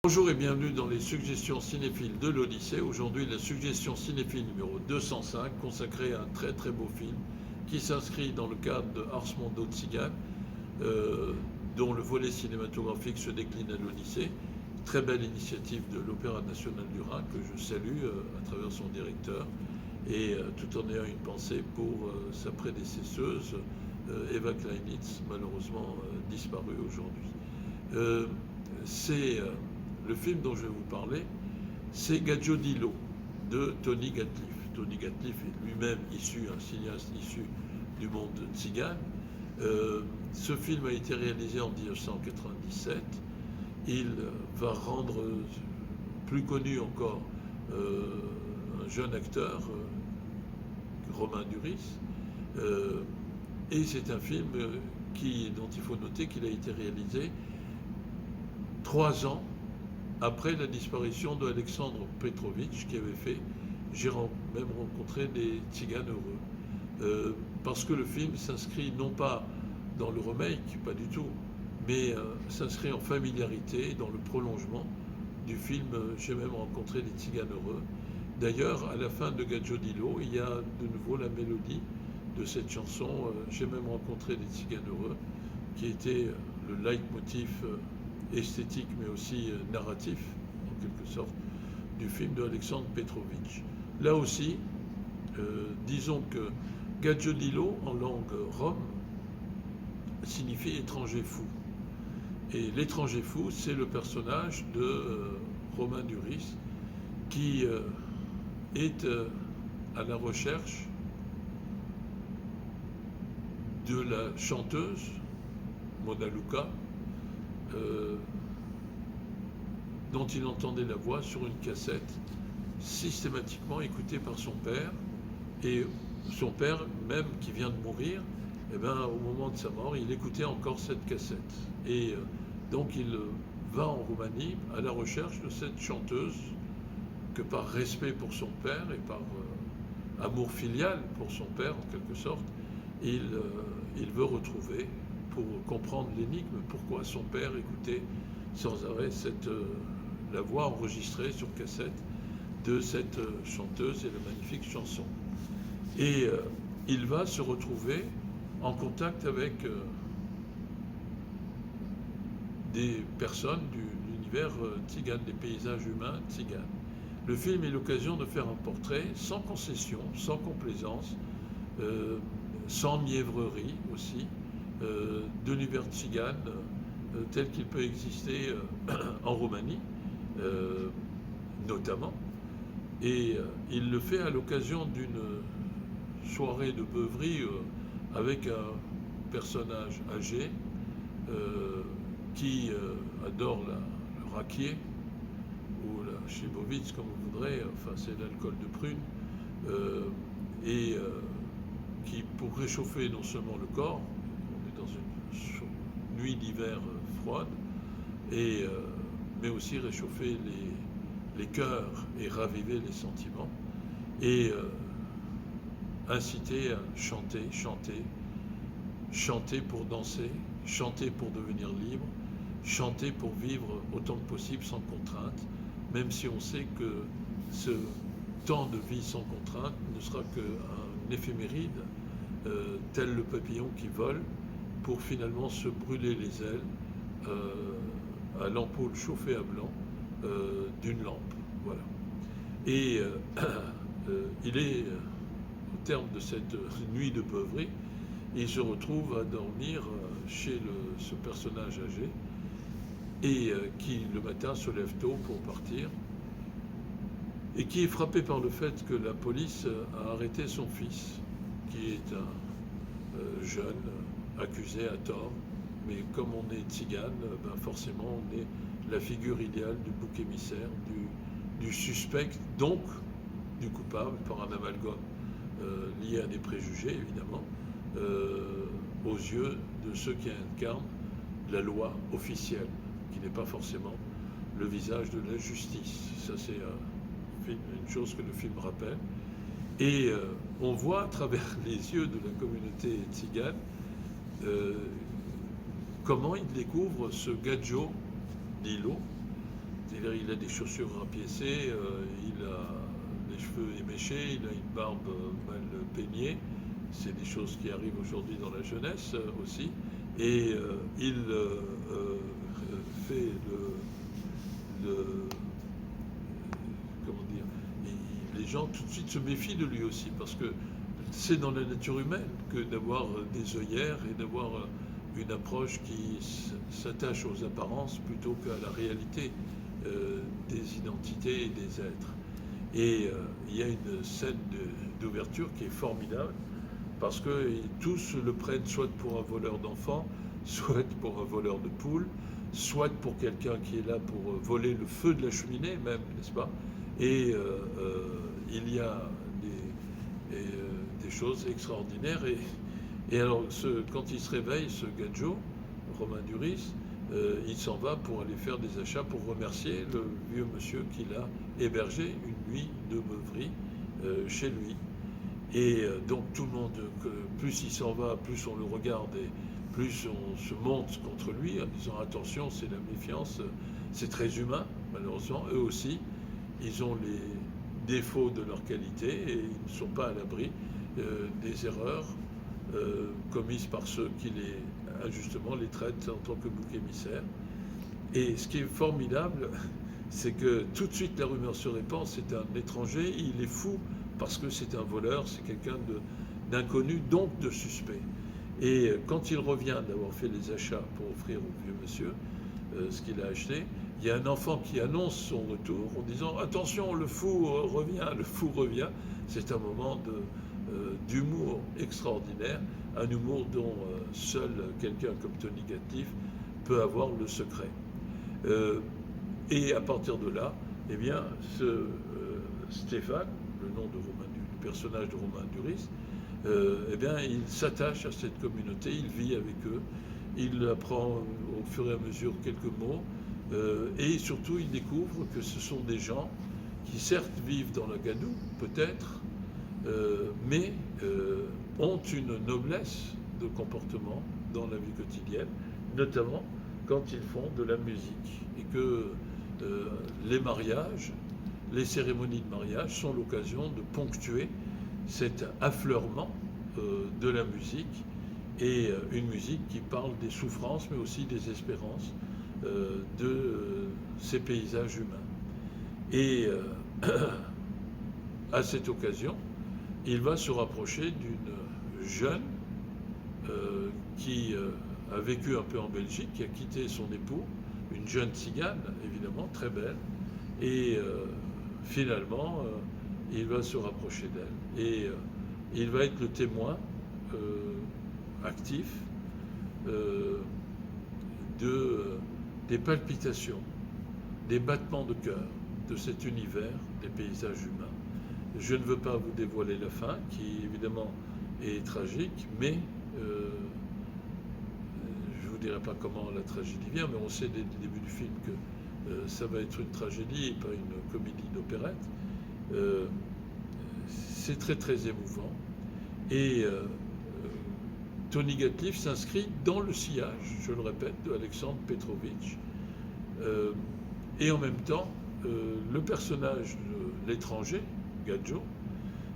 Bonjour et bienvenue dans les suggestions cinéphiles de l'Odyssée. Aujourd'hui, la suggestion cinéphile numéro 205 consacrée à un très très beau film qui s'inscrit dans le cadre de Ars Mondo Tzigane, dont le volet cinématographique se décline à l'Odyssée. Très belle initiative de l'Opéra National du Rhin que je salue à travers son directeur et tout en ayant une pensée pour sa prédécesseuse Eva Kleinitz, malheureusement disparue aujourd'hui. Le film dont je vais vous parler, c'est Gaggiodilo de Tony Gatliff. Tony Gatliff est lui-même un cinéaste issu du monde tzigane. Ce film a été réalisé en 1997. Il va rendre plus connu encore un jeune acteur, Romain Duris. Et c'est un film dont il faut noter qu'il a été réalisé 3 ans après la disparition de Alexandre Petrovitch, qui avait fait « J'ai même rencontré des tziganes heureux ». Parce que le film s'inscrit non pas dans le remake, pas du tout, mais s'inscrit en familiarité, dans le prolongement du film « J'ai même rencontré des tziganes heureux ». D'ailleurs, à la fin de Gaggiodilo, il y a de nouveau la mélodie de cette chanson « J'ai même rencontré des tziganes heureux », qui était le leitmotiv esthétique mais aussi narratif, en quelque sorte, du film de Alexandre Petrovitch. Là aussi, disons que Gaggiodilo, en langue rom, signifie étranger fou. Et l'étranger fou, c'est le personnage de Romain Duris, qui est à la recherche de la chanteuse Mona Luca, dont il entendait la voix sur une cassette systématiquement écoutée par son père, et son père même qui vient de mourir, au moment de sa mort, il écoutait encore cette cassette. Et donc il va en Roumanie à la recherche de cette chanteuse que par respect pour son père et par amour filial pour son père en quelque sorte, il veut retrouver pour comprendre l'énigme, pourquoi son père écoutait sans arrêt la voix enregistrée sur cassette de cette chanteuse et la magnifique chanson. Et il va se retrouver en contact avec des personnes de l'univers tzigane, des paysages humains tziganes. Le film est l'occasion de faire un portrait sans concession, sans complaisance, sans mièvrerie aussi, de l'univers tzigane tel qu'il peut exister en Roumanie, notamment. Et il le fait à l'occasion d'une soirée de beuverie avec un personnage âgé qui adore le rakié ou la chibovitz, comme vous voudrez, enfin c'est l'alcool de prune, et qui, pour réchauffer non seulement le corps, on est dans une nuit d'hiver froide, mais aussi réchauffer les cœurs et raviver les sentiments, et inciter à chanter pour danser, chanter pour devenir libre, chanter pour vivre autant que possible sans contrainte, même si on sait que ce temps de vie sans contrainte ne sera qu'un éphéméride, tel le papillon qui vole, pour finalement se brûler les ailes à l'ampoule chauffée à blanc d'une lampe. Voilà. Et il est, au terme de cette nuit de beuverie, il se retrouve à dormir chez ce personnage âgé, et qui le matin se lève tôt pour partir, et qui est frappé par le fait que la police a arrêté son fils, qui est un jeune accusé à tort, mais comme on est tzigane, forcément on est la figure idéale du bouc émissaire, du suspect, donc du coupable, par un amalgame lié à des préjugés évidemment, aux yeux de ceux qui incarnent la loi officielle, qui n'est pas forcément le visage de la justice. Ça c'est une chose que le film rappelle. Et on voit à travers les yeux de la communauté tzigane comment il découvre ce Gaggiodilo, il a des chaussures rapiécées, il a les cheveux éméchés, il a une barbe mal peignée. C'est des choses qui arrivent aujourd'hui dans la jeunesse aussi. Et il fait comment dire, les gens tout de suite se méfient de lui aussi, parce que c'est dans la nature humaine que d'avoir des œillères et d'avoir une approche qui s'attache aux apparences plutôt qu'à la réalité des identités et des êtres. Et il y a une scène d'ouverture qui est formidable, parce que tous le prennent soit pour un voleur d'enfants, soit pour un voleur de poules, soit pour quelqu'un qui est là pour voler le feu de la cheminée même, n'est-ce pas? Et il y a des choses extraordinaires. Et alors, quand il se réveille, ce Gadjo, Romain Duris, il s'en va pour aller faire des achats, pour remercier le vieux monsieur qu'il a hébergé une nuit de beuverie chez lui. Et donc tout le monde, plus il s'en va, plus on le regarde et plus on se monte contre lui en disant attention, c'est la méfiance, c'est très humain, malheureusement. Eux aussi, ils ont les défauts de leur qualité et ils ne sont pas à l'abri des erreurs commises par ceux qui justement les traitent en tant que bouc émissaire. Et ce qui est formidable, c'est que tout de suite la rumeur se répand, c'est un étranger, il est fou parce que c'est un voleur, c'est quelqu'un d'inconnu, donc de suspect. Et quand il revient d'avoir fait les achats pour offrir au vieux monsieur ce qu'il a acheté, il y a un enfant qui annonce son retour en disant « Attention, le fou revient, le fou revient ». C'est un moment d'humour extraordinaire, un humour dont seul quelqu'un comme Tony Gatliff peut avoir le secret. Et à partir de là, eh bien, Stéphane, le nom du personnage de Romain Duris, eh bien, il s'attache à cette communauté, il vit avec eux, il apprend au fur et à mesure quelques mots, et surtout il découvre que ce sont des gens qui certes vivent dans la gadoue, peut-être, mais ont une noblesse de comportement dans la vie quotidienne, notamment quand ils font de la musique, et que les mariages, les cérémonies de mariage sont l'occasion de ponctuer cet affleurement de la musique, et une musique qui parle des souffrances mais aussi des espérances de ces paysages humains. Et à cette occasion, il va se rapprocher d'une jeune qui a vécu un peu en Belgique, qui a quitté son époux, une jeune tzigane, évidemment, très belle, et finalement, il va se rapprocher d'elle. Et il va être le témoin actif des palpitations, des battements de cœur de cet univers des paysages humains. Je ne veux pas vous dévoiler la fin, qui évidemment est tragique, mais je ne vous dirai pas comment la tragédie vient, mais on sait dès le début du film que ça va être une tragédie et pas une comédie d'opérette. C'est très très émouvant. Et Tony Gatliff s'inscrit dans le sillage, je le répète, de Alexandre Petrovitch. Et en même temps, le personnage de l'étranger, Gadjo,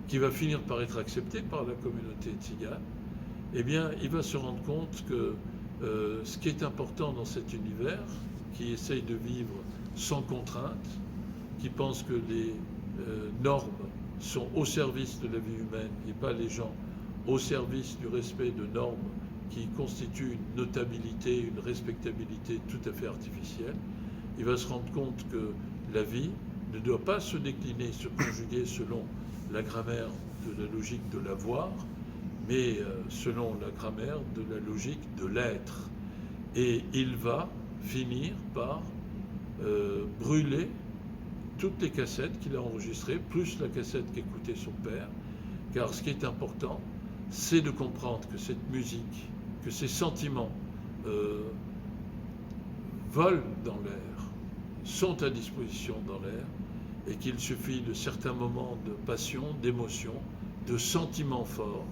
qui va finir par être accepté par la communauté tzigane, eh bien, il va se rendre compte que ce qui est important dans cet univers, qui essaye de vivre sans contrainte, qui pense que les normes sont au service de la vie humaine et pas les gens au service du respect de normes qui constituent une notabilité, une respectabilité tout à fait artificielle, il va se rendre compte que la vie ne doit pas se décliner, se conjuguer selon la grammaire de la logique de l'avoir, mais selon la grammaire de la logique de l'être. Et il va finir par brûler toutes les cassettes qu'il a enregistrées, plus la cassette qu'écoutait son père, car ce qui est important, c'est de comprendre que cette musique, que ces sentiments volent dans l'air, sont à disposition dans l'air, et qu'il suffit de certains moments de passion, d'émotion, de sentiments forts.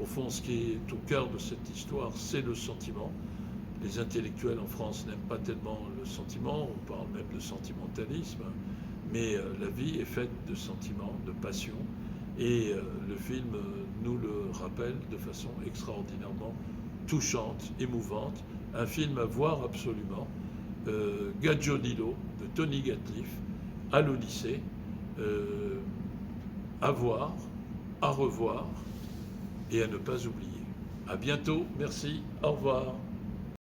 Au fond, ce qui est au cœur de cette histoire, c'est le sentiment. Les intellectuels en France n'aiment pas tellement le sentiment, on parle même de sentimentalisme, mais la vie est faite de sentiments, de passion, et le film nous le rappelle de façon extraordinairement touchante, émouvante. Un film à voir absolument. Gaggio-Lillo de Tony Gatliff à l'Odyssée, à voir, à revoir et à ne pas oublier. À bientôt, merci, au revoir.